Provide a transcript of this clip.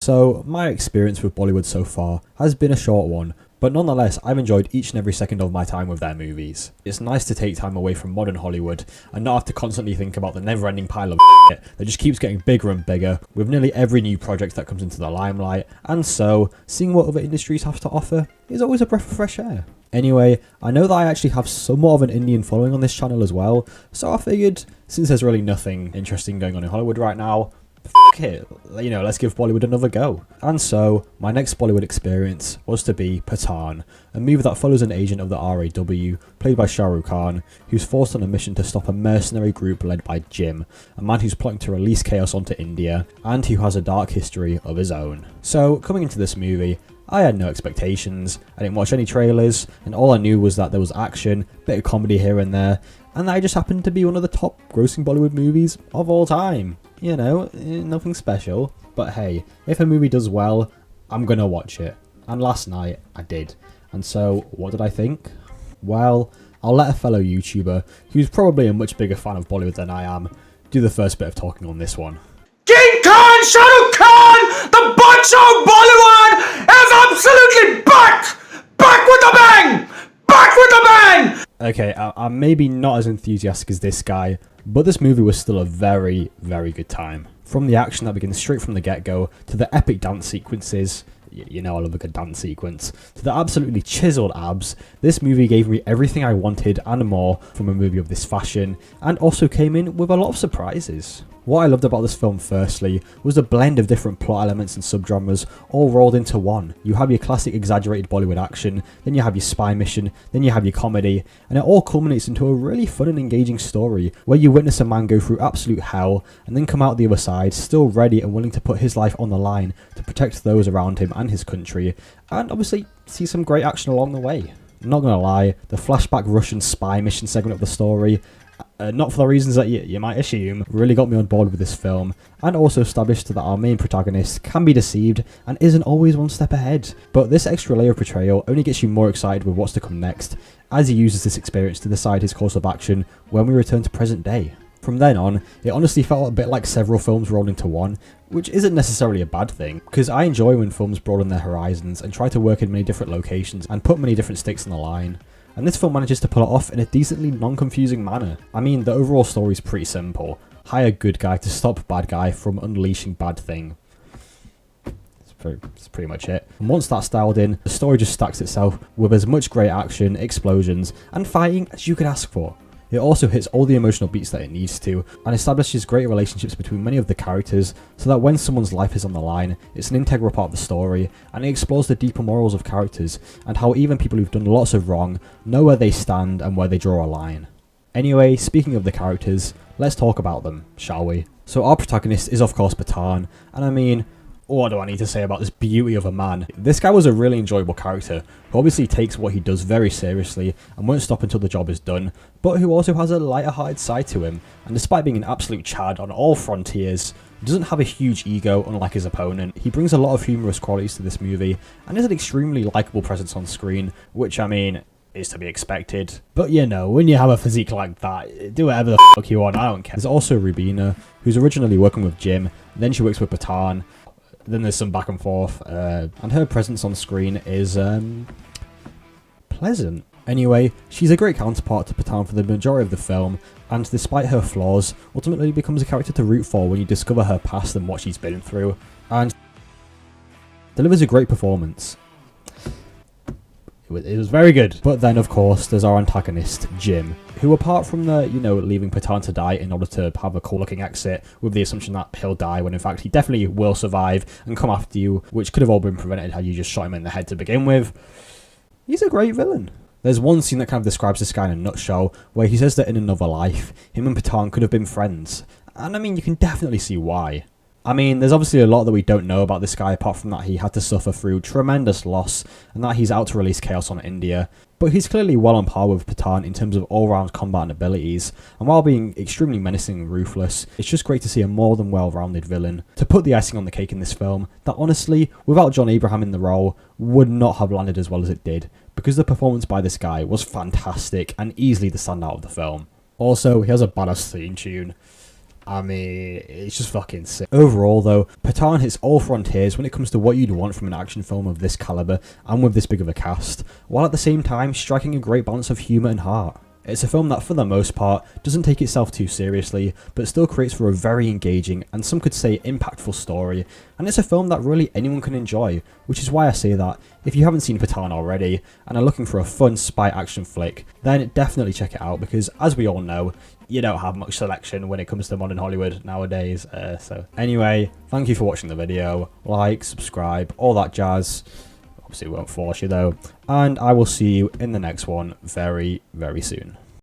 So my experience with Bollywood so far has been a short one, but nonetheless I've enjoyed each and every second of my time with their movies. It's nice to take time away from modern Hollywood and not have to constantly think about the never-ending pile of shit that just keeps getting bigger and bigger with nearly every new project that comes into the limelight, and so seeing what other industries have to offer is always a breath of fresh air. Anyway, I know that I actually have somewhat of an Indian following on this channel as well, so I figured since there's really nothing interesting going on in Hollywood right now, f*** it, you know, let's give Bollywood another go. And so, my next Bollywood experience was to be Pathaan, a movie that follows an agent of the RAW, played by Shah Rukh Khan, who's forced on a mission to stop a mercenary group led by Jim, a man who's plotting to release chaos onto India, and who has a dark history of his own. So, coming into this movie, I had no expectations, I didn't watch any trailers, and all I knew was that there was action, bit of comedy here and there, and that it just happened to be one of the top grossing Bollywood movies of all time. You know, nothing special, but hey, if a movie does well, I'm gonna watch it. And last night, I did. And so, what did I think? Well, I'll let a fellow YouTuber, who's probably a much bigger fan of Bollywood than I am, do the first bit of talking on this one. King Khan, Shah Rukh Khan, the Badshaah of Bollywood is absolutely back! Back with a bang! Back with a bang! Okay, I'm maybe not as enthusiastic as this guy, but this movie was still a very, very good time. From the action that begins straight from the get-go, to the epic dance sequences, you know I love a good dance sequence, to the absolutely chiseled abs, this movie gave me everything I wanted and more from a movie of this fashion, and also came in with a lot of surprises. What I loved about this film firstly was the blend of different plot elements and subgenres all rolled into one. You have your classic exaggerated Bollywood action, then you have your spy mission, then you have your comedy, and it all culminates into a really fun and engaging story where you witness a man go through absolute hell and then come out the other side still ready and willing to put his life on the line to protect those around him and his country, and obviously see some great action along the way. Not gonna lie, the flashback Russian spy mission segment of the story, not for the reasons that you might assume, really got me on board with this film, and also established that our main protagonist can be deceived and isn't always one step ahead. But this extra layer of portrayal only gets you more excited with what's to come next, as he uses this experience to decide his course of action when we return to present day. From then on, it honestly felt a bit like several films rolled into one, which isn't necessarily a bad thing, because I enjoy when films broaden their horizons and try to work in many different locations and put many different stakes on the line. And this film manages to pull it off in a decently non-confusing manner. I mean, the overall story is pretty simple. Hire good guy to stop bad guy from unleashing bad thing. That's pretty much it. And once that's dialed in, the story just stacks itself with as much great action, explosions, and fighting as you could ask for. It also hits all the emotional beats that it needs to, and establishes great relationships between many of the characters, so that when someone's life is on the line, it's an integral part of the story, and it explores the deeper morals of characters, and how even people who've done lots of wrong know where they stand and where they draw a line. Anyway, speaking of the characters, let's talk about them, shall we? So our protagonist is of course Pathaan, and I mean, what do I need to say about this beauty of a man? This guy was a really enjoyable character, who obviously takes what he does very seriously and won't stop until the job is done, but who also has a lighter-hearted side to him, and despite being an absolute chad on all frontiers, doesn't have a huge ego unlike his opponent. He brings a lot of humorous qualities to this movie, and is an extremely likeable presence on screen, which I mean, is to be expected. But you know, when you have a physique like that, do whatever the fuck you want, I don't care. There's also Rubina, who's originally working with Jim, then she works with Pathaan. Then there's some back and forth, and her presence on screen is pleasant. Anyway, she's a great counterpart to Pathaan for the majority of the film, and despite her flaws, ultimately becomes a character to root for when you discover her past and what she's been through, and delivers a great performance. It was very good. But then, of course, there's our antagonist, Jim, who apart from the, you know, leaving Pathaan to die in order to have a cool-looking exit with the assumption that he'll die when in fact he definitely will survive and come after you, which could have all been prevented had you just shot him in the head to begin with, he's a great villain. There's one scene that kind of describes this guy in a nutshell, where he says that in another life, him and Pathaan could have been friends. And I mean, you can definitely see why. I mean, there's obviously a lot that we don't know about this guy apart from that he had to suffer through tremendous loss and that he's out to release chaos on India. But he's clearly well on par with Pathaan in terms of all-round combat and abilities, and while being extremely menacing and ruthless, it's just great to see a more than well-rounded villain. To put the icing on the cake in this film, that honestly, without John Abraham in the role, would not have landed as well as it did, because the performance by this guy was fantastic and easily the standout of the film. Also, he has a badass theme tune. I mean, it's just fucking sick. Overall, though, Pathaan hits all frontiers when it comes to what you'd want from an action film of this caliber and with this big of a cast, while at the same time striking a great balance of humour and heart. It's a film that, for the most part, doesn't take itself too seriously, but still creates for a very engaging, and some could say impactful story, and it's a film that really anyone can enjoy, which is why I say that, if you haven't seen Pathaan already, and are looking for a fun spy action flick, then definitely check it out, because as we all know, you don't have much selection when it comes to modern Hollywood nowadays. So anyway, thank you for watching the video, like, subscribe, all that jazz. Obviously, it won't force you though. And I will see you in the next one very, very soon.